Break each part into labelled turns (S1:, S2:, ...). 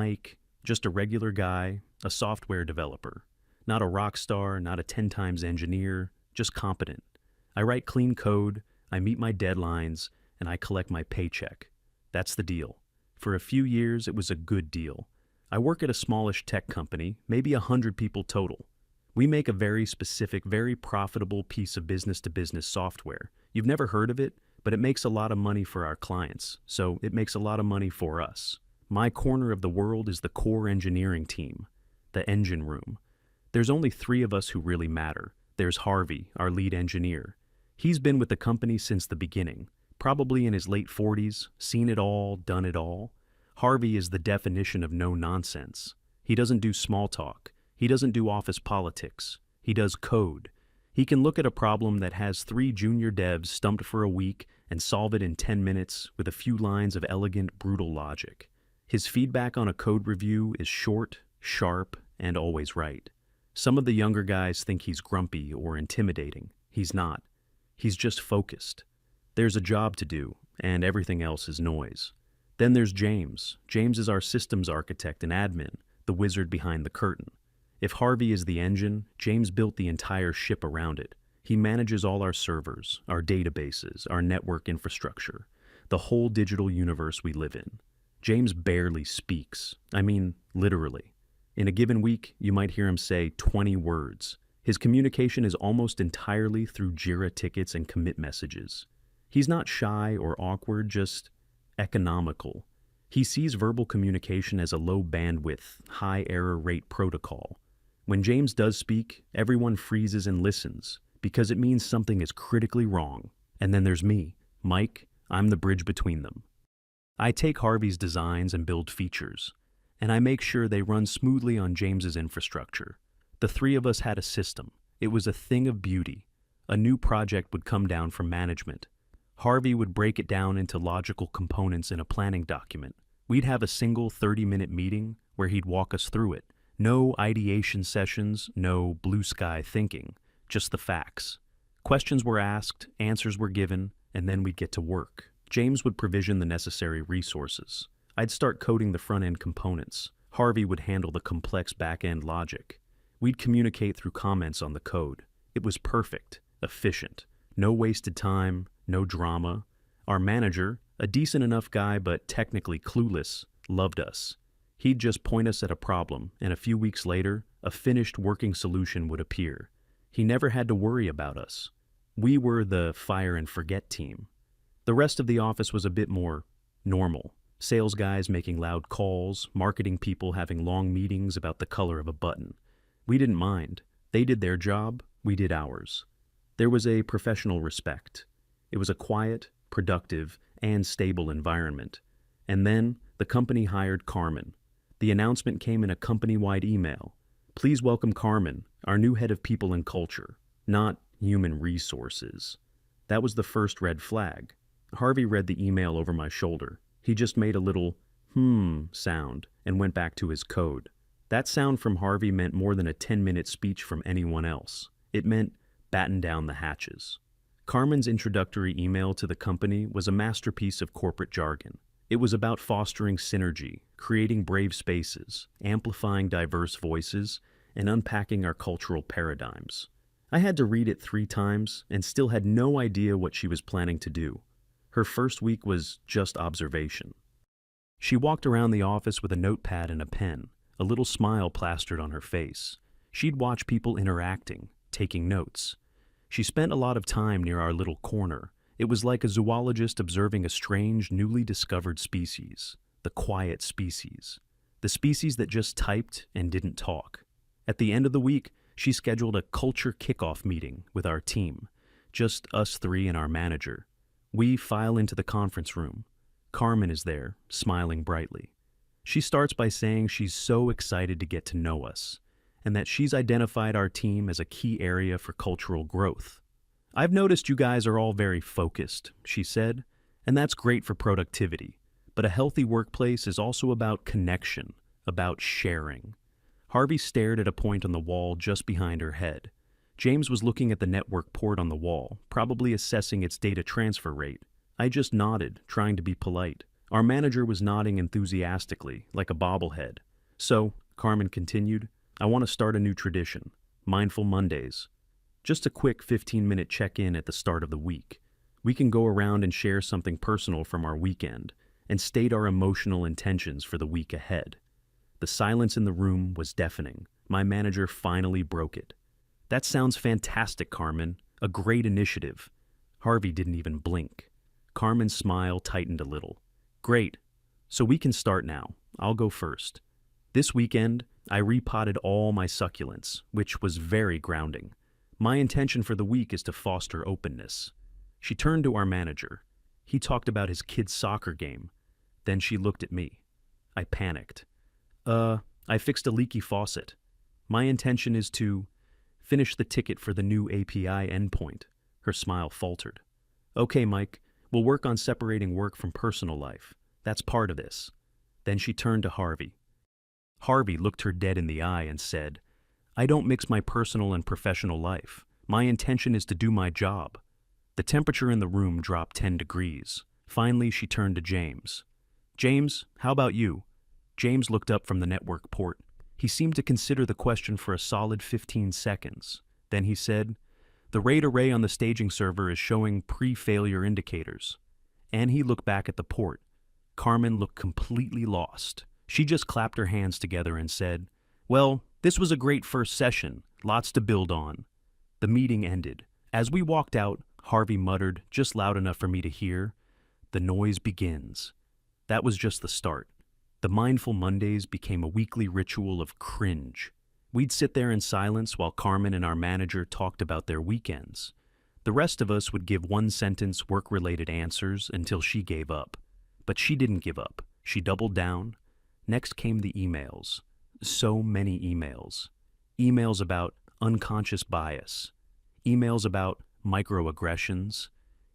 S1: Mike, just a regular guy, a software developer. Not a rock star, not a 10 times engineer, just competent. I write clean code, I meet my deadlines, and I collect my paycheck. That's the deal. For a few years, it was a good deal. I work at a smallish tech company, maybe 100 people total. We make a very specific, very profitable piece of business-to-business software. You've never heard of it, but it makes a lot of money for our clients, so it makes a lot of money for us. My corner of the world is the core engineering team, the engine room. There's only 3 of us who really matter. There's Harvey, our lead engineer. He's been with the company since the beginning, probably in his late 40s, seen it all, done it all. Harvey is the definition of no nonsense. He doesn't do small talk. He doesn't do office politics. He does code. He can look at a problem that has 3 junior devs stumped for a week and solve it in 10 minutes with a few lines of elegant, brutal logic. His feedback on a code review is short, sharp, and always right. Some of the younger guys think he's grumpy or intimidating. He's not. He's just focused. There's a job to do, and everything else is noise. Then there's James. James is our systems architect and admin, the wizard behind the curtain. If Harvey is the engine, James built the entire ship around it. He manages all our servers, our databases, our network infrastructure, the whole digital universe we live in. James barely speaks. I mean, literally. In a given week, you might hear him say 20 words. His communication is almost entirely through Jira tickets and commit messages. He's not shy or awkward, just economical. He sees verbal communication as a low bandwidth, high error rate protocol. When James does speak, everyone freezes and listens, because it means something is critically wrong. And then there's me, Mike. I'm the bridge between them. I take Harvey's designs and build features, and I make sure they run smoothly on James's infrastructure. The 3 of us had a system. It was a thing of beauty. A new project would come down from management. Harvey would break it down into logical components in a planning document. We'd have a single 30-minute meeting where he'd walk us through it. No ideation sessions, no blue sky thinking, just the facts. Questions were asked, answers were given, and then we'd get to work. James would provision the necessary resources. I'd start coding the front-end components. Harvey would handle the complex back-end logic. We'd communicate through comments on the code. It was perfect, efficient, no wasted time, no drama. Our manager, a decent enough guy but technically clueless, loved us. He'd just point us at a problem, and a few weeks later, a finished working solution would appear. He never had to worry about us. We were the fire and forget team. The rest of the office was a bit more normal. Sales guys making loud calls, marketing people having long meetings about the color of a button. We didn't mind. They did their job, we did ours. There was a professional respect. It was a quiet, productive, and stable environment. And then the company hired Carmen. The announcement came in a company-wide email. Please welcome Carmen, our new head of people and culture, not human resources. That was the first red flag. Harvey read the email over my shoulder. He just made a little sound and went back to his code. That sound from Harvey meant more than a 10-minute speech from anyone else. It meant batten down the hatches. Carmen's introductory email to the company was a masterpiece of corporate jargon. It was about fostering synergy, creating brave spaces, amplifying diverse voices, and unpacking our cultural paradigms. I had to read it 3 times and still had no idea what she was planning to do. Her first week was just observation. She walked around the office with a notepad and a pen, a little smile plastered on her face. She'd watch people interacting, taking notes. She spent a lot of time near our little corner. It was like a zoologist observing a strange, newly discovered species, the quiet species, the species that just typed and didn't talk. At the end of the week, she scheduled a culture kickoff meeting with our team, just us 3 and our manager. We file into the conference room. Carmen is there, smiling brightly. She starts by saying she's so excited to get to know us, and that she's identified our team as a key area for cultural growth. I've noticed you guys are all very focused, she said, and that's great for productivity. But a healthy workplace is also about connection, about sharing. Harvey stared at a point on the wall just behind her head. James was looking at the network port on the wall, probably assessing its data transfer rate. I just nodded, trying to be polite. Our manager was nodding enthusiastically, like a bobblehead. So, Carmen continued, I want to start a new tradition, Mindful Mondays. Just a quick 15-minute check-in at the start of the week. We can go around and share something personal from our weekend and state our emotional intentions for the week ahead. The silence in the room was deafening. My manager finally broke it. That sounds fantastic, Carmen. A great initiative. Harvey didn't even blink. Carmen's smile tightened a little. Great. So we can start now. I'll go first. This weekend, I repotted all my succulents, which was very grounding. My intention for the week is to foster openness. She turned to our manager. He talked about his kid's soccer game. Then she looked at me. I panicked. I fixed a leaky faucet. My intention is to finish the ticket for the new API endpoint. Her smile faltered. Okay, Mike, we'll work on separating work from personal life. That's part of this. Then she turned to Harvey. Harvey looked her dead in the eye and said, I don't mix my personal and professional life. My intention is to do my job. The temperature in the room dropped 10 degrees. Finally, she turned to James. James, how about you? James looked up from the network port. He seemed to consider the question for a solid 15 seconds. Then he said, The RAID array on the staging server is showing pre-failure indicators. And he looked back at the port. Carmen looked completely lost. She just clapped her hands together and said, Well, this was a great first session. Lots to build on. The meeting ended. As we walked out, Harvey muttered, just loud enough for me to hear, The noise begins. That was just the start. The Mindful Mondays became a weekly ritual of cringe. We'd sit there in silence while Carmen and our manager talked about their weekends. The rest of us would give one-sentence work-related answers until she gave up. But she didn't give up. She doubled down. Next came the emails. So many emails. Emails about unconscious bias. Emails about microaggressions.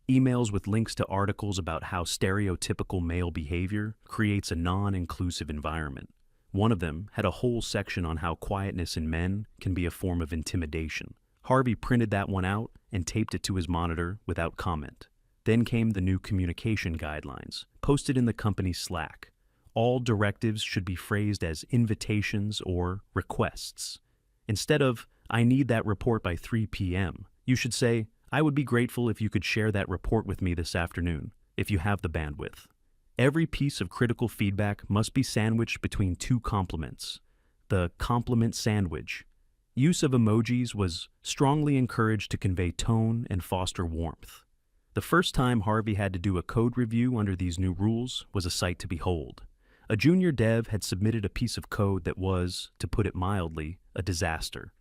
S1: Emails with links to articles about how stereotypical male behavior creates a non-inclusive environment. One of them had a whole section on how quietness in men can be a form of intimidation. Harvey printed that one out and taped it to his monitor without comment. Then came the new communication guidelines, posted in the company's Slack. All directives should be phrased as invitations or requests. Instead of, I need that report by 3 p.m., you should say, I would be grateful if you could share that report with me this afternoon, if you have the bandwidth. Every piece of critical feedback must be sandwiched between two compliments. The compliment sandwich. Use of emojis was strongly encouraged to convey tone and foster warmth. The first time Harvey had to do a code review under these new rules was a sight to behold. A junior dev had submitted a piece of code that was, to put it mildly, a disaster.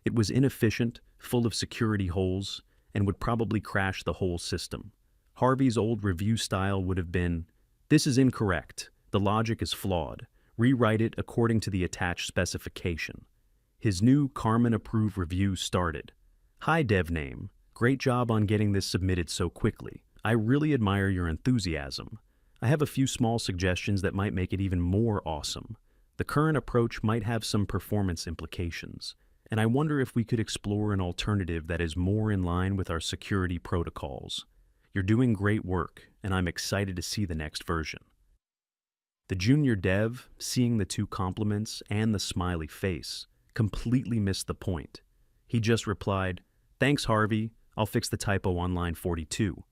S1: It was inefficient, full of security holes, and would probably crash the whole system. Harvey's old review style would have been, This is incorrect. The logic is flawed. Rewrite it according to the attached specification. His new Carmen-approved review started. Hi, dev name. Great job on getting this submitted so quickly. I really admire your enthusiasm. I have a few small suggestions that might make it even more awesome. The current approach might have some performance implications, and I wonder if we could explore an alternative that is more in line with our security protocols. You're doing great work, and I'm excited to see the next version. The junior dev, seeing the two compliments and the smiley face, completely missed the point. He just replied, Thanks, Harvey. I'll fix the typo on line 42.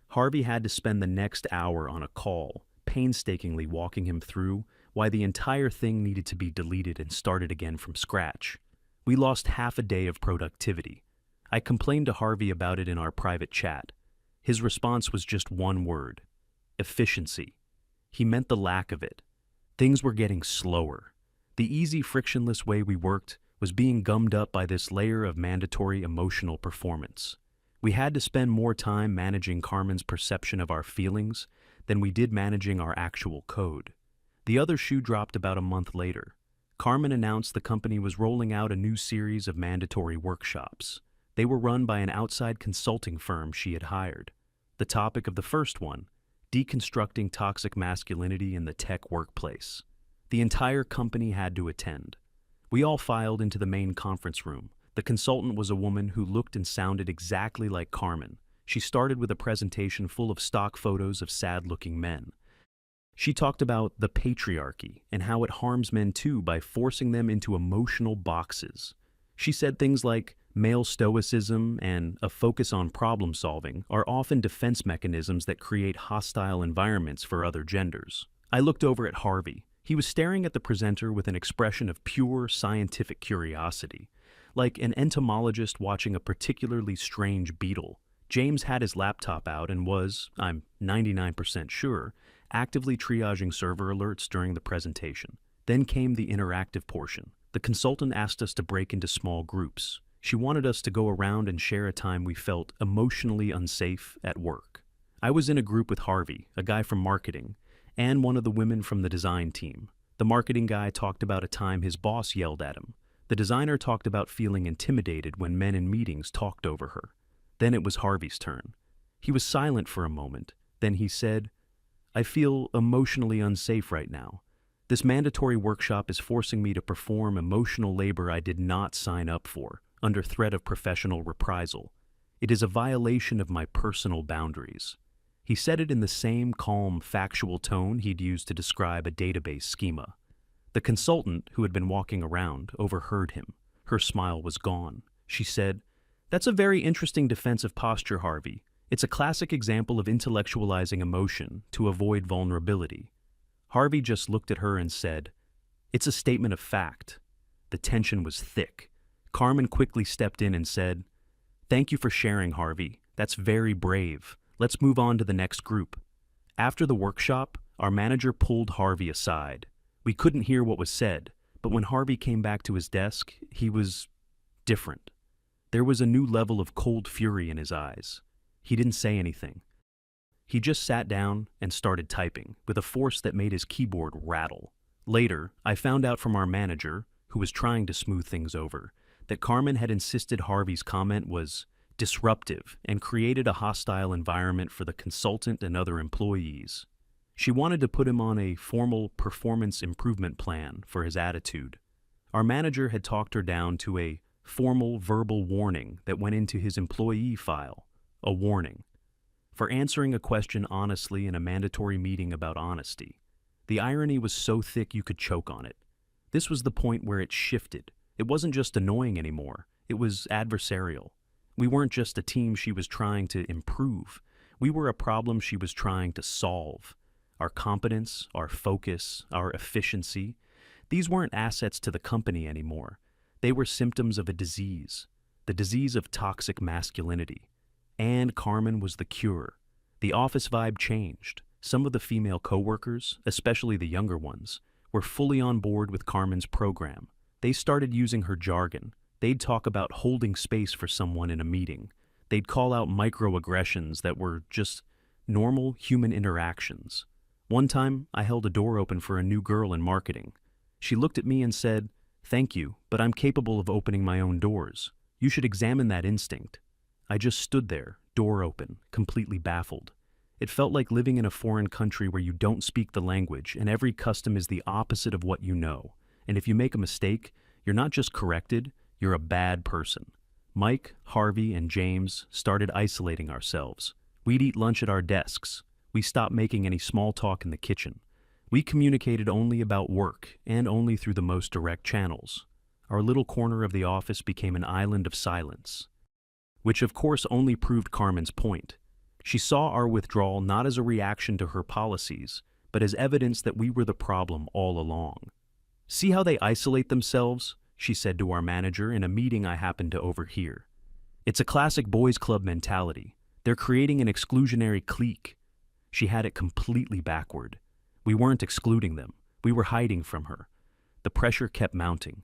S1: Harvey had to spend the next hour on a call, painstakingly walking him through why the entire thing needed to be deleted and started again from scratch. We lost half a day of productivity. I complained to Harvey about it in our private chat. His response was just one word: efficiency. He meant the lack of it. Things were getting slower. The easy, frictionless way we worked was being gummed up by this layer of mandatory emotional performance. We had to spend more time managing Carmen's perception of our feelings than we did managing our actual code. The other shoe dropped about a month later. Carmen announced the company was rolling out a new series of mandatory workshops. They were run by an outside consulting firm she had hired. The topic of the first one, deconstructing toxic masculinity in the tech workplace. The entire company had to attend. We all filed into the main conference room. The consultant was a woman who looked and sounded exactly like Carmen. She started with a presentation full of stock photos of sad-looking men. She talked about the patriarchy and how it harms men too by forcing them into emotional boxes. She said things like male stoicism and a focus on problem solving are often defense mechanisms that create hostile environments for other genders. I looked over at Harvey. He was staring at the presenter with an expression of pure scientific curiosity, like an entomologist watching a particularly strange beetle. James had his laptop out and was, I'm 99% sure, actively triaging server alerts during the presentation. Then came the interactive portion. The consultant asked us to break into small groups. She wanted us to go around and share a time we felt emotionally unsafe at work. I was in a group with Harvey, a guy from marketing, and one of the women from the design team. The marketing guy talked about a time his boss yelled at him. The designer talked about feeling intimidated when men in meetings talked over her. Then it was Harvey's turn. He was silent for a moment. Then he said, "I feel emotionally unsafe right now. This mandatory workshop is forcing me to perform emotional labor I did not sign up for, under threat of professional reprisal. It is a violation of my personal boundaries." He said it in the same calm, factual tone he'd used to describe a database schema. The consultant, who had been walking around, overheard him. Her smile was gone. She said, "That's a very interesting defensive posture, Harvey. It's a classic example of intellectualizing emotion to avoid vulnerability." Harvey just looked at her and said, "It's a statement of fact." The tension was thick. Carmen quickly stepped in and said, "Thank you for sharing, Harvey. That's very brave. Let's move on to the next group." After the workshop, our manager pulled Harvey aside. We couldn't hear what was said, but when Harvey came back to his desk, he was different. There was a new level of cold fury in his eyes. He didn't say anything. He just sat down and started typing, with a force that made his keyboard rattle. Later, I found out from our manager, who was trying to smooth things over, that Carmen had insisted Harvey's comment was disruptive and created a hostile environment for the consultant and other employees. She wanted to put him on a formal performance improvement plan for his attitude. Our manager had talked her down to a formal verbal warning that went into his employee file, a warning for answering a question honestly in a mandatory meeting about honesty. The irony was so thick you could choke on it. This was the point where it shifted. It wasn't just annoying anymore. It was adversarial. We weren't just a team she was trying to improve. We were a problem she was trying to solve. Our competence, our focus, our efficiency, these weren't assets to the company anymore. They were symptoms of a disease, the disease of toxic masculinity. And Carmen was the cure. The office vibe changed. Some of the female coworkers, especially the younger ones, were fully on board with Carmen's program. They started using her jargon. They'd talk about holding space for someone in a meeting. They'd call out microaggressions that were just normal human interactions. One time, I held a door open for a new girl in marketing. She looked at me and said, "Thank you, but I'm capable of opening my own doors. You should examine that instinct." I just stood there, door open, completely baffled. It felt like living in a foreign country where you don't speak the language and every custom is the opposite of what you know. And if you make a mistake, you're not just corrected, you're a bad person. Mike, Harvey, and James started isolating ourselves. We'd eat lunch at our desks. We stopped making any small talk in the kitchen. We communicated only about work and only through the most direct channels. Our little corner of the office became an island of silence, which of course only proved Carmen's point. She saw our withdrawal not as a reaction to her policies, but as evidence that we were the problem all along. "See how they isolate themselves?" she said to our manager in a meeting I happened to overhear. "It's a classic boys' club mentality. They're creating an exclusionary clique." She had it completely backward. We weren't excluding them. We were hiding from her. The pressure kept mounting.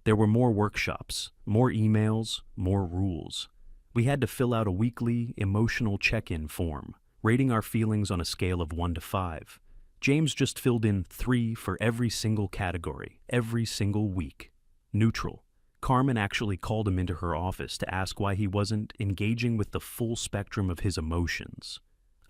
S1: There were more workshops, more emails, more rules. We had to fill out a weekly, emotional check-in form, rating our feelings on a scale of 1 to 5. James just filled in 3 for every single category, every single week. Neutral. Carmen actually called him into her office to ask why he wasn't engaging with the full spectrum of his emotions.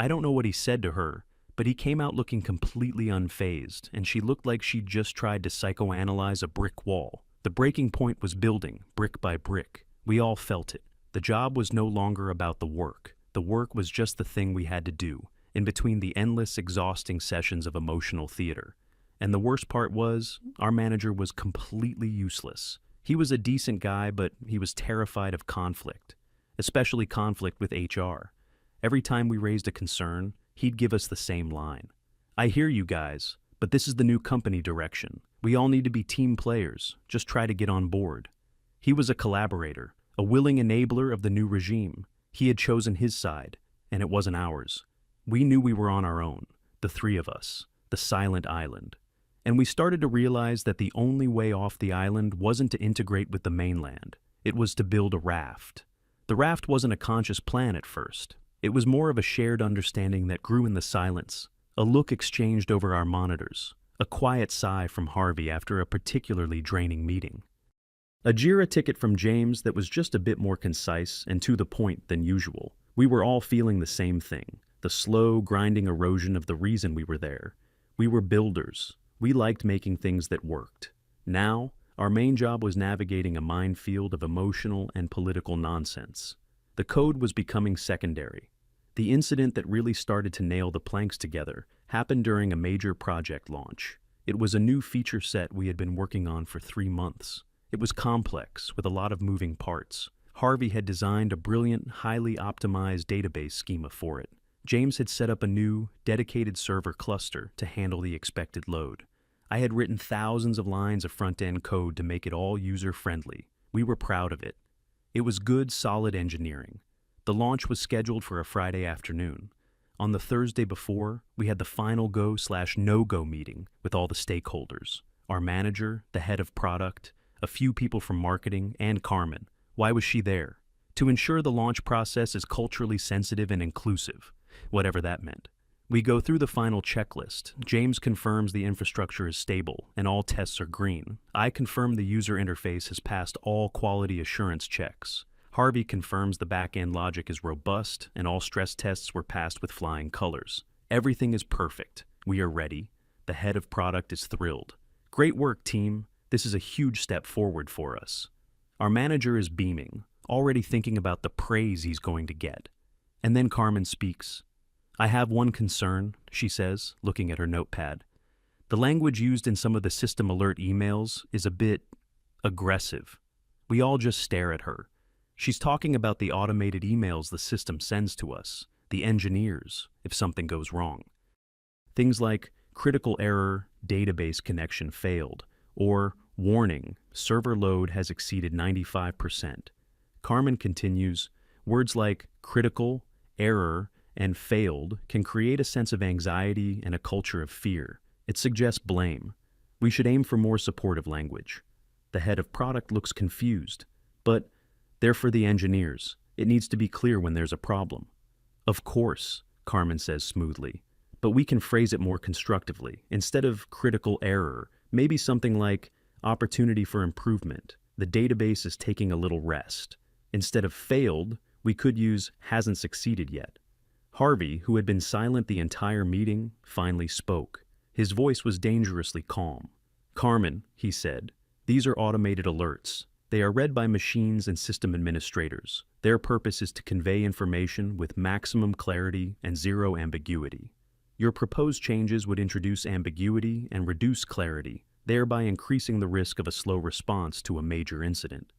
S1: I don't know what he said to her, but he came out looking completely unfazed, and she looked like she'd just tried to psychoanalyze a brick wall. The breaking point was building, brick by brick. We all felt it. The job was no longer about the work. The work was just the thing we had to do, in between the endless, exhausting sessions of emotional theater. And the worst part was, our manager was completely useless. He was a decent guy, but he was terrified of conflict, especially conflict with HR. Every time we raised a concern, he'd give us the same line. "I hear you guys, but this is the new company direction. We all need to be team players. Just try to get on board." He was a collaborator, a willing enabler of the new regime. He had chosen his side, and it wasn't ours. We knew we were on our own, the three of us, the silent island. And we started to realize that the only way off the island wasn't to integrate with the mainland. It was to build a raft. The raft wasn't a conscious plan at first. It was more of a shared understanding that grew in the silence, a look exchanged over our monitors, a quiet sigh from Harvey after a particularly draining meeting. A JIRA ticket from James that was just a bit more concise and to the point than usual. We were all feeling the same thing, the slow, grinding erosion of the reason we were there. We were builders. We liked making things that worked. Now, our main job was navigating a minefield of emotional and political nonsense. The code was becoming secondary. The incident that really started to nail the planks together happened during a major project launch. It was a new feature set we had been working on for 3 months. It was complex, with a lot of moving parts. Harvey had designed a brilliant, highly optimized database schema for it. James had set up a new, dedicated server cluster to handle the expected load. I had written thousands of lines of front-end code to make it all user-friendly. We were proud of it. It was good, solid engineering. The launch was scheduled for a Friday afternoon. On the Thursday before, we had the final go/no-go meeting with all the stakeholders. Our manager, the head of product, a few people from marketing, and Carmen. Why was she there? To ensure the launch process is culturally sensitive and inclusive, whatever that meant. We go through the final checklist. James confirms the infrastructure is stable and all tests are green. I confirm the user interface has passed all quality assurance checks. Harvey confirms the back-end logic is robust and all stress tests were passed with flying colors. Everything is perfect. We are ready. The head of product is thrilled. "Great work, team. This is a huge step forward for us." Our manager is beaming, already thinking about the praise he's going to get. And then Carmen speaks. "I have one concern," she says, looking at her notepad. "The language used in some of the system alert emails is a bit aggressive." We all just stare at her. She's talking about the automated emails the system sends to us, the engineers, if something goes wrong. Things like critical error, database connection failed, or warning, server load has exceeded 95%. Carmen continues, words like critical, error, and failed can create a sense of anxiety and a culture of fear. It suggests blame. We should aim for more supportive language. The head of product looks confused, but they're for the engineers. It needs to be clear when there's a problem. "Of course," Carmen says smoothly, "but we can phrase it more constructively. Instead of critical error, maybe something like opportunity for improvement. The database is taking a little rest." Instead of failed, we could use hasn't succeeded yet. Harvey, who had been silent the entire meeting, finally spoke. His voice was dangerously calm. "Carmen," he said, "these are automated alerts. They are read by machines and system administrators. Their purpose is to convey information with maximum clarity and zero ambiguity. Your proposed changes would introduce ambiguity and reduce clarity, thereby increasing the risk of a slow response to a major incident."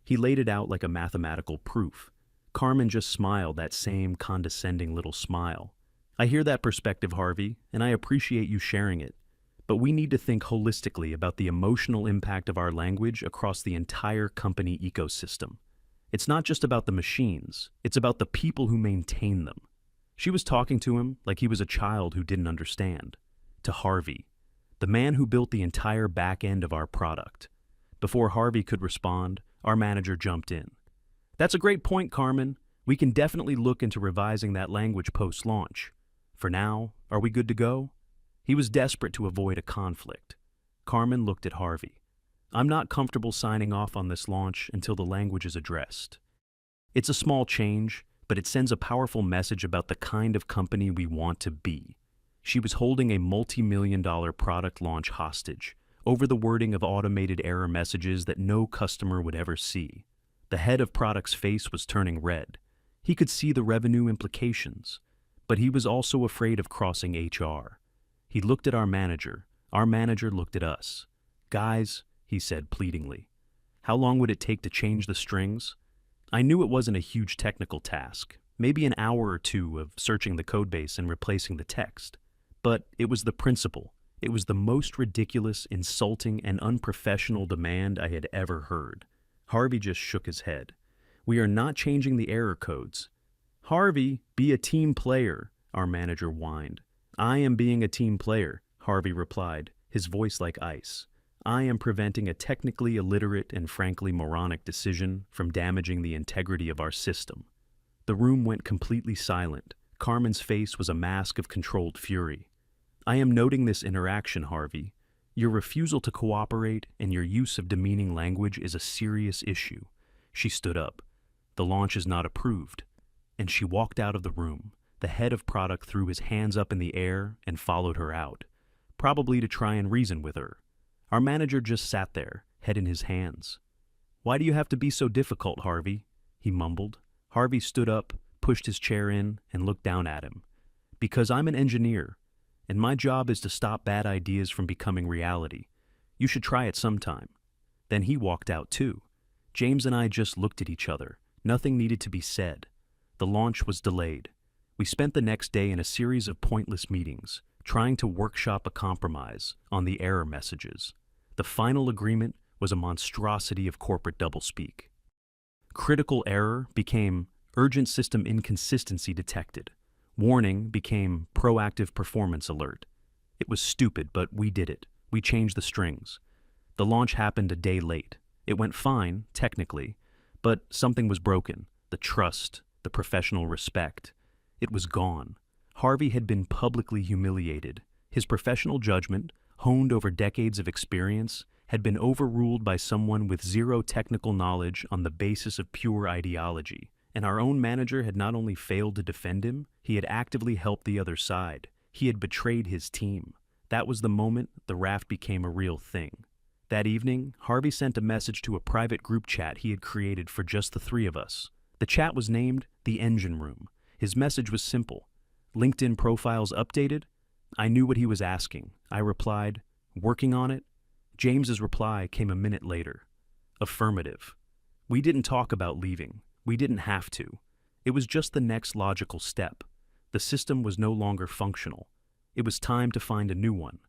S1: He laid it out like a mathematical proof. Carmen just smiled that same condescending little smile. "I hear that perspective, Harvey, and I appreciate you sharing it. But we need to think holistically about the emotional impact of our language across the entire company ecosystem. It's not just about the machines, it's about the people who maintain them." She was talking to him like he was a child who didn't understand. To Harvey, the man who built the entire back end of our product. Before Harvey could respond, our manager jumped in. "That's a great point, Carmen. We can definitely look into revising that language post-launch. For now, are we good to go?" He was desperate to avoid a conflict. Carmen looked at Harvey. "I'm not comfortable signing off on this launch until the language is addressed. It's a small change, but it sends a powerful message about the kind of company we want to be." She was holding a multi-million-dollar product launch hostage over the wording of automated error messages that no customer would ever see. The head of product's face was turning red. He could see the revenue implications. But he was also afraid of crossing HR. He looked at our manager looked at us. "Guys," he said pleadingly, "how long would it take to change the strings?" I knew it wasn't a huge technical task, maybe an hour or two of searching the codebase and replacing the text. But it was the principle. It was the most ridiculous, insulting, and unprofessional demand I had ever heard. Harvey just shook his head. "We are not changing the error codes." "Harvey, be a team player," our manager whined. "I am being a team player," Harvey replied, his voice like ice. "I am preventing a technically illiterate and frankly moronic decision from damaging the integrity of our system." The room went completely silent. Carmen's face was a mask of controlled fury. "I am noting this interaction, Harvey. Your refusal to cooperate and your use of demeaning language is a serious issue." She stood up. "The launch is not approved." And she walked out of the room. The head of product threw his hands up in the air and followed her out, probably to try and reason with her. Our manager just sat there, head in his hands. "Why do you have to be so difficult, Harvey?" he mumbled. Harvey stood up, pushed his chair in, and looked down at him. "Because I'm an engineer, and my job is to stop bad ideas from becoming reality. You should try it sometime." Then he walked out too. James and I just looked at each other. Nothing needed to be said. The launch was delayed. We spent the next day in a series of pointless meetings, trying to workshop a compromise on the error messages. The final agreement was a monstrosity of corporate doublespeak. Critical error became urgent system inconsistency detected. Warning became proactive performance alert. It was stupid, but we did it. We changed the strings. The launch happened a day late. It went fine, technically, but something was broken. The trust, the professional respect. It was gone. Harvey had been publicly humiliated. His professional judgment, honed over decades of experience, had been overruled by someone with zero technical knowledge on the basis of pure ideology. And our own manager had not only failed to defend him, he had actively helped the other side. He had betrayed his team. That was the moment the raft became a real thing. That evening, Harvey sent a message to a private group chat he had created for just the three of us. The chat was named The Engine Room. His message was simple. "LinkedIn profiles updated?" I knew what he was asking. I replied, "Working on it?" James's reply came a minute later. "Affirmative." We didn't talk about leaving. We didn't have to. It was just the next logical step. The system was no longer functional. It was time to find a new one.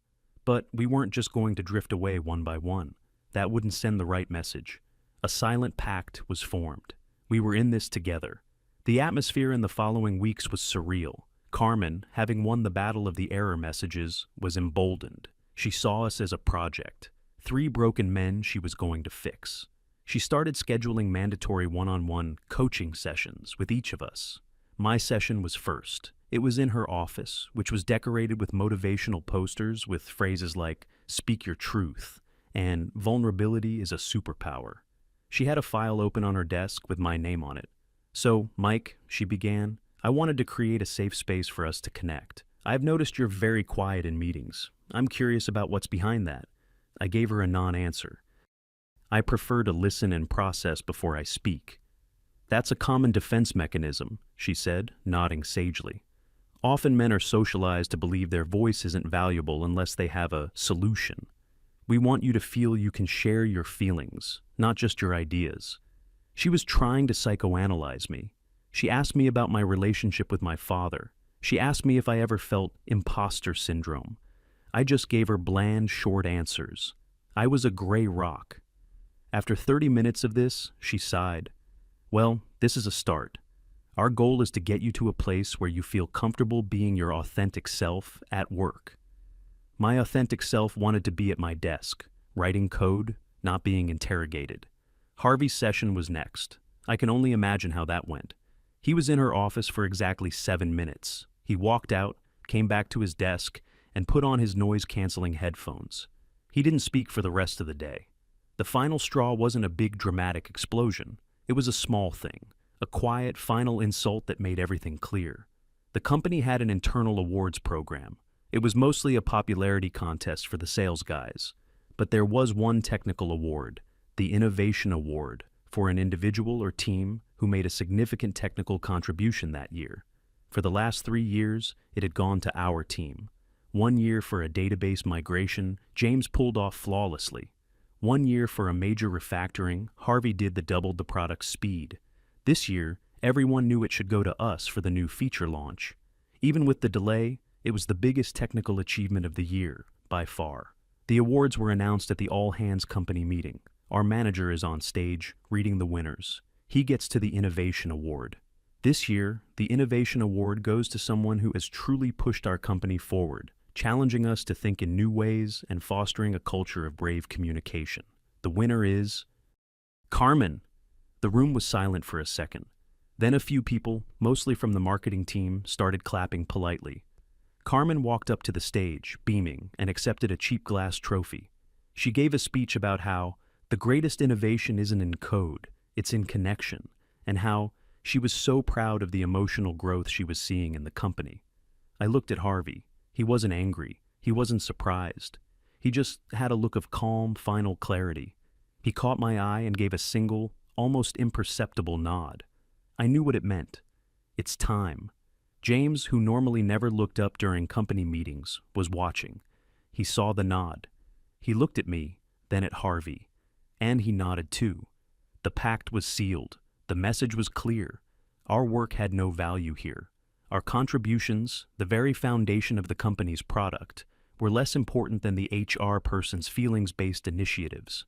S1: But we weren't just going to drift away one by one. That wouldn't send the right message. A silent pact was formed. We were in this together. The atmosphere in the following weeks was surreal. Carmen, having won the battle of the error messages, was emboldened. She saw us as a project. 3 broken men she was going to fix. She started scheduling mandatory one-on-one coaching sessions with each of us. My session was first. It was in her office, which was decorated with motivational posters with phrases like, "Speak your truth," and "Vulnerability is a superpower." She had a file open on her desk with my name on it. "So, Mike," she began, "I wanted to create a safe space for us to connect. I've noticed you're very quiet in meetings. I'm curious about what's behind that." I gave her a non-answer. "I prefer to listen and process before I speak." "That's a common defense mechanism," she said, nodding sagely. "Often men are socialized to believe their voice isn't valuable unless they have a solution. We want you to feel you can share your feelings, not just your ideas." She was trying to psychoanalyze me. She asked me about my relationship with my father. She asked me if I ever felt imposter syndrome. I just gave her bland, short answers. I was a gray rock. After 30 minutes of this, she sighed. "Well, this is a start. Our goal is to get you to a place where you feel comfortable being your authentic self at work." My authentic self wanted to be at my desk, writing code, not being interrogated. Harvey's session was next. I can only imagine how that went. He was in her office for exactly 7 minutes. He walked out, came back to his desk, and put on his noise-canceling headphones. He didn't speak for the rest of the day. The final straw wasn't a big dramatic explosion. It was a small thing, a quiet final insult that made everything clear. The company had an internal awards program. It was mostly a popularity contest for the sales guys. But there was one technical award, the Innovation Award, for an individual or team who made a significant technical contribution that year. For the last 3 years, it had gone to our team. 1 year for a database migration, James pulled off flawlessly. 1 year for a major refactoring, Harvey did the doubled the product's speed. This year, everyone knew it should go to us for the new feature launch. Even with the delay, it was the biggest technical achievement of the year, by far. The awards were announced at the all-hands company meeting. Our manager is on stage, reading the winners. He gets to the Innovation Award. This year, the Innovation Award goes to someone who has truly pushed our company forward, challenging us to think in new ways and fostering a culture of brave communication. The winner is Carmen. The room was silent for a second. Then a few people, mostly from the marketing team, started clapping politely. Carmen walked up to the stage, beaming, and accepted a cheap glass trophy. She gave a speech about how the greatest innovation isn't in code, it's in connection, and how she was so proud of the emotional growth she was seeing in the company. I looked at Harvey. He wasn't angry. He wasn't surprised. He just had a look of calm, final clarity. He caught my eye and gave a single, almost imperceptible nod. I knew what it meant. It's time. James, who normally never looked up during company meetings, was watching. He saw the nod. He looked at me, then at Harvey. And he nodded too. The pact was sealed. The message was clear. Our work had no value here. Our contributions, the very foundation of the company's product, were less important than the HR person's feelings-based initiatives.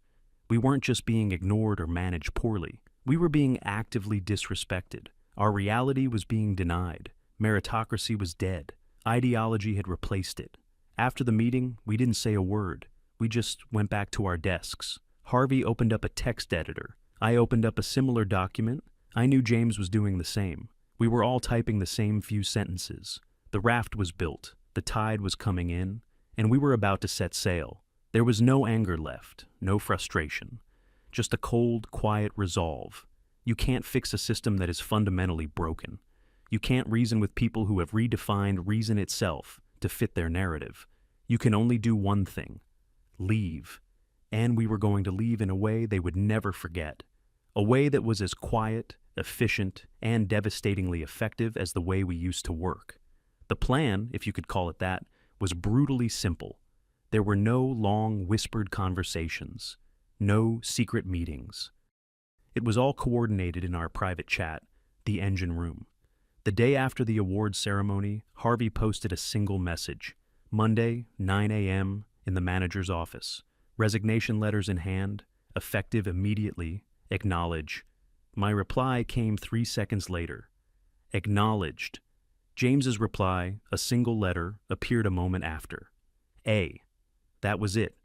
S1: We weren't just being ignored or managed poorly. We were being actively disrespected. Our reality was being denied. Meritocracy was dead. Ideology had replaced it. After the meeting, we didn't say a word. We just went back to our desks. Harvey opened up a text editor. I opened up a similar document. I knew James was doing the same. We were all typing the same few sentences. The raft was built. The tide was coming in, and we were about to set sail. There was no anger left, no frustration. Just a cold, quiet resolve. You can't fix a system that is fundamentally broken. You can't reason with people who have redefined reason itself to fit their narrative. You can only do one thing: leave. And we were going to leave in a way they would never forget. A way that was as quiet, efficient, and devastatingly effective as the way we used to work. The plan, if you could call it that, was brutally simple. There were no long, whispered conversations, no secret meetings. It was all coordinated in our private chat, the engine room. The day after the awards ceremony, Harvey posted a single message. Monday, 9 a.m., in the manager's office. Resignation letters in hand, effective immediately, acknowledge. My reply came 3 seconds later. Acknowledged. James's reply, a single letter, appeared a moment after. A. That was it.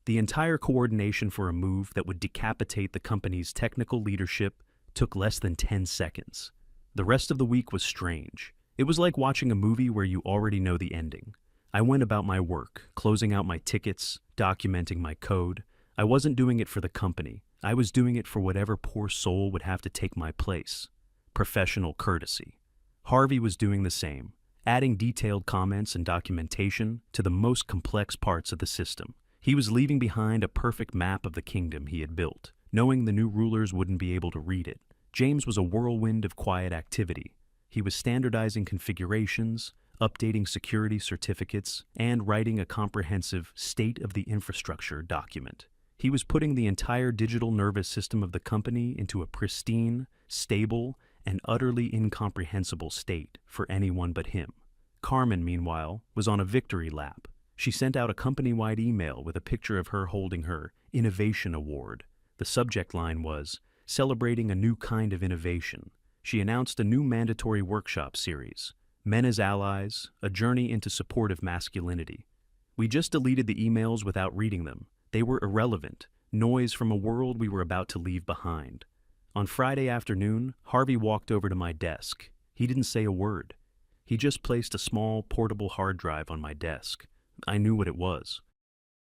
S1: The entire coordination for a move that would decapitate the company's technical leadership took less than 10 seconds. The rest of the week was strange. It was like watching a movie where you already know the ending. I went about my work, closing out my tickets, documenting my code. I wasn't doing it for the company. I was doing it for whatever poor soul would have to take my place. Professional courtesy. Harvey was doing the same, adding detailed comments and documentation to the most complex parts of the system. He was leaving behind a perfect map of the kingdom he had built, knowing the new rulers wouldn't be able to read it. James was a whirlwind of quiet activity. He was standardizing configurations, updating security certificates, and writing a comprehensive state of the infrastructure document. He was putting the entire digital nervous system of the company into a pristine, stable, and utterly incomprehensible state for anyone but him. Carmen, meanwhile, was on a victory lap. She sent out a company-wide email with a picture of her holding her Innovation Award. The subject line was, "Celebrating a new kind of innovation." She announced a new mandatory workshop series, Men as Allies, a journey into supportive masculinity. We just deleted the emails without reading them. They were irrelevant, noise from a world we were about to leave behind. On Friday afternoon, Harvey walked over to my desk. He didn't say a word. He just placed a small, portable hard drive on my desk. I knew what it was.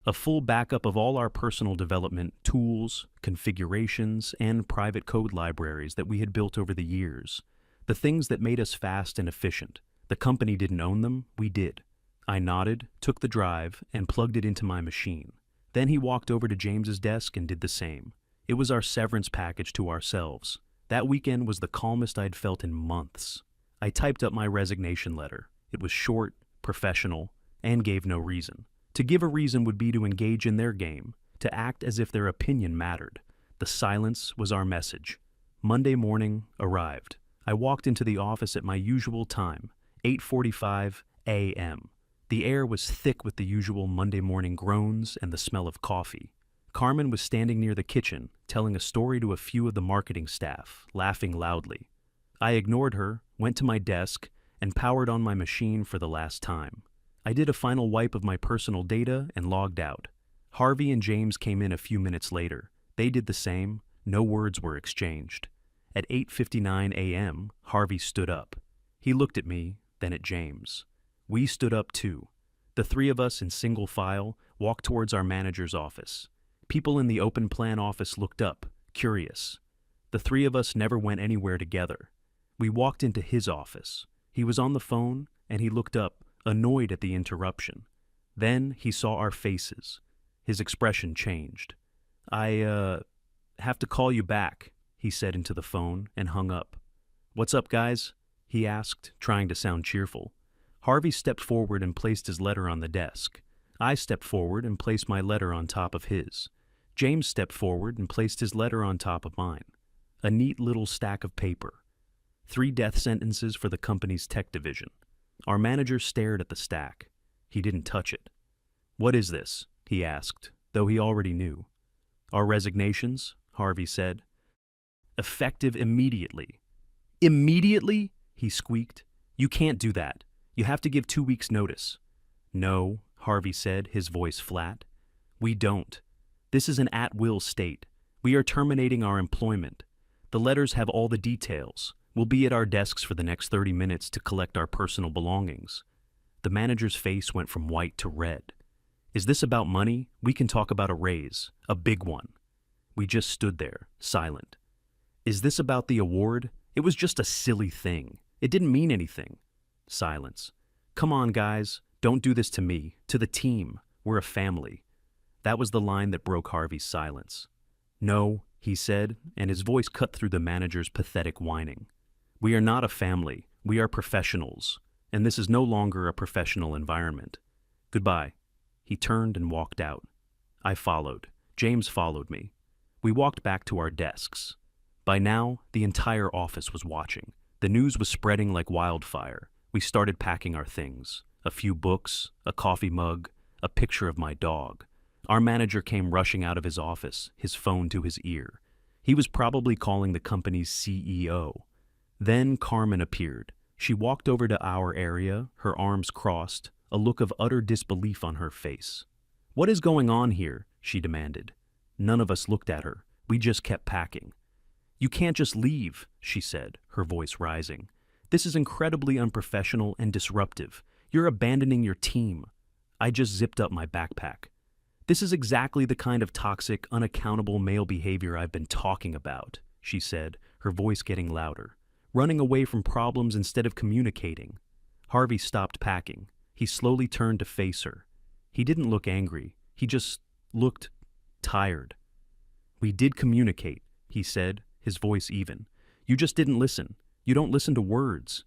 S1: A full backup of all our personal development tools, configurations, and private code libraries that we had built over the years. The things that made us fast and efficient. The company didn't own them, we did. I nodded, took the drive, and plugged it into my machine. Then he walked over to James's desk and did the same. It was our severance package to ourselves. That weekend was the calmest I'd felt in months. I typed up my resignation letter. It was short, professional, and gave no reason. To give a reason would be to engage in their game, to act as if their opinion mattered. The silence was our message. Monday morning arrived. I walked into the office at my usual time, 8:45 a.m. The air was thick with the usual Monday morning groans and the smell of coffee. Carmen was standing near the kitchen, telling a story to a few of the marketing staff, laughing loudly. I ignored her, went to my desk, and powered on my machine for the last time. I did a final wipe of my personal data and logged out. Harvey and James came in a few minutes later. They did the same. No words were exchanged. At 8:59 a.m., Harvey stood up. He looked at me, then at James. We stood up too. The three of us in single file walked towards our manager's office. People in the open plan office looked up, curious. The three of us never went anywhere together. We walked into his office. He was on the phone, and he looked up, annoyed at the interruption. Then he saw our faces. His expression changed. I have to call you back, he said into the phone and hung up. What's up, guys? He asked, trying to sound cheerful. Harvey stepped forward and placed his letter on the desk. I stepped forward and placed my letter on top of his. James stepped forward and placed his letter on top of mine. A neat little stack of paper. 3 death sentences for the company's tech division. Our manager stared at the stack. He didn't touch it. What is this? He asked, though he already knew. Our resignations, Harvey said. Effective immediately. Immediately? He squeaked. You can't do that. You have to give 2 weeks' notice. No, Harvey said, his voice flat. We don't. This is an at-will state. We are terminating our employment. The letters have all the details. We'll be at our desks for the next 30 minutes to collect our personal belongings. The manager's face went from white to red. Is this about money? We can talk about a raise, a big one. We just stood there, silent. Is this about the award? It was just a silly thing. It didn't mean anything. Silence. Come on, guys. Don't do this to me, to the team. We're a family. That was the line that broke Harvey's silence. No, he said, and his voice cut through the manager's pathetic whining. We are not a family. We are professionals, and this is no longer a professional environment. Goodbye. He turned and walked out. I followed. James followed me. We walked back to our desks. By now, the entire office was watching. The news was spreading like wildfire. We started packing our things. A few books, a coffee mug, a picture of my dog. Our manager came rushing out of his office, his phone to his ear. He was probably calling the company's CEO. Then Carmen appeared. She walked over to our area, her arms crossed, a look of utter disbelief on her face. What is going on here? She demanded. None of us looked at her. We just kept packing. You can't just leave, she said, her voice rising. This is incredibly unprofessional and disruptive. You're abandoning your team. I just zipped up my backpack. This is exactly the kind of toxic, unaccountable male behavior I've been talking about, she said, her voice getting louder. Running away from problems instead of communicating. Harvey stopped packing. He slowly turned to face her. He didn't look angry. He just looked tired. We did communicate, he said, his voice even. You just didn't listen. You don't listen to words.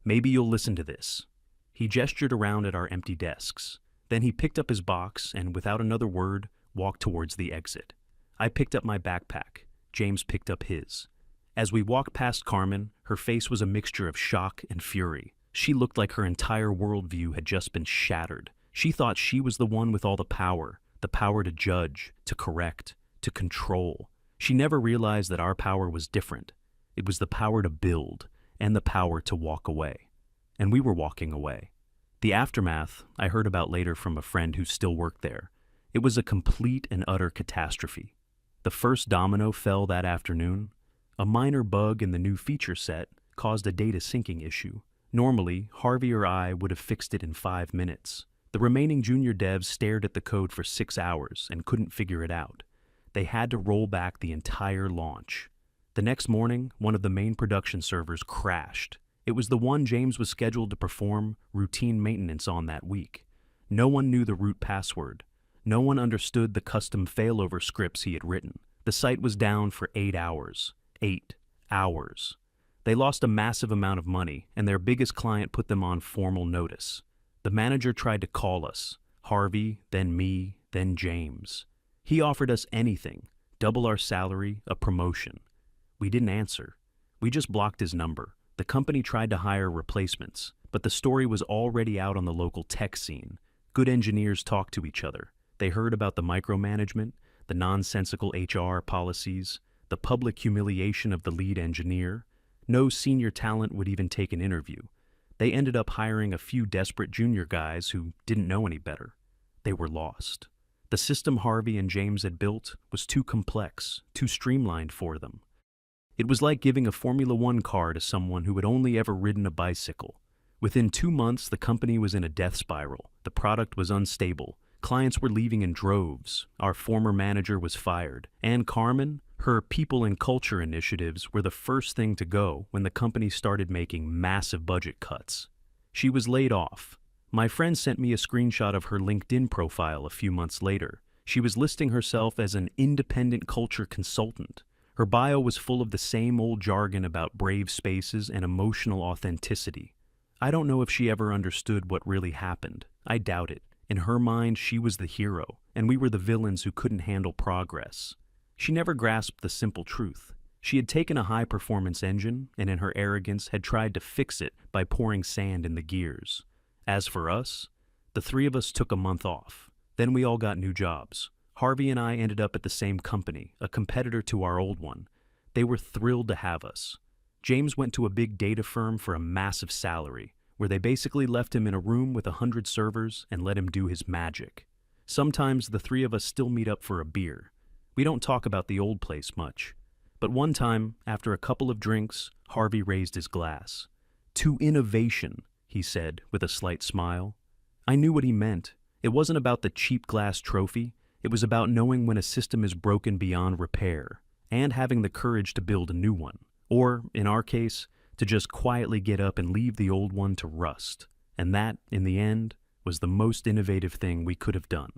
S1: Maybe you'll listen to this. He gestured around at our empty desks. Then he picked up his box and, without another word, walked towards the exit. I picked up my backpack. James picked up his. As we walked past Carmen, her face was a mixture of shock and fury. She looked like her entire worldview had just been shattered. She thought she was the one with all the power to judge, to correct, to control. She never realized that our power was different. It was the power to build and the power to walk away. And we were walking away. The aftermath I heard about later from a friend who still worked there. It was a complete and utter catastrophe. The first domino fell that afternoon. A minor bug in the new feature set caused a data syncing issue. Normally, Harvey or I would have fixed it in 5 minutes. The remaining junior devs stared at the code for 6 hours and couldn't figure it out. They had to roll back the entire launch. The next morning, one of the main production servers crashed. It was the one James was scheduled to perform routine maintenance on that week. No one knew the root password. No one understood the custom failover scripts he had written. The site was down for 8 hours. 8 hours. They lost a massive amount of money, and their biggest client put them on formal notice. The manager tried to call us, Harvey, then me, then James. He offered us anything, double our salary, a promotion. We didn't answer. We just blocked his number. The company tried to hire replacements, but the story was already out on the local tech scene. Good engineers talked to each other. They heard about the micromanagement, the nonsensical HR policies, the public humiliation of the lead engineer. No senior talent would even take an interview. They ended up hiring a few desperate junior guys who didn't know any better. They were lost. The system Harvey and James had built was too complex, too streamlined for them. It was like giving a Formula One car to someone who had only ever ridden a bicycle. Within 2 months, the company was in a death spiral. The product was unstable. Clients were leaving in droves. Our former manager was fired. And Carmen, her people and culture initiatives were the first thing to go when the company started making massive budget cuts. She was laid off. My friend sent me a screenshot of her LinkedIn profile a few months later. She was listing herself as an independent culture consultant. Her bio was full of the same old jargon about brave spaces and emotional authenticity. I don't know if she ever understood what really happened. I doubt it. In her mind, she was the hero, and we were the villains who couldn't handle progress. She never grasped the simple truth. She had taken a high-performance engine, and in her arrogance had tried to fix it by pouring sand in the gears. As for us, the 3 of us took a month off. Then we all got new jobs. Harvey and I ended up at the same company, a competitor to our old one. They were thrilled to have us. James went to a big data firm for a massive salary, where they basically left him in a room with 100 servers and let him do his magic. Sometimes the 3 of us still meet up for a beer. We don't talk about the old place much. But one time, after a couple of drinks, Harvey raised his glass. "To innovation," he said with a slight smile. I knew what he meant. It wasn't about the cheap glass trophy. It was about knowing when a system is broken beyond repair and having the courage to build a new one. Or, in our case, to just quietly get up and leave the old one to rust. And that, in the end, was the most innovative thing we could have done.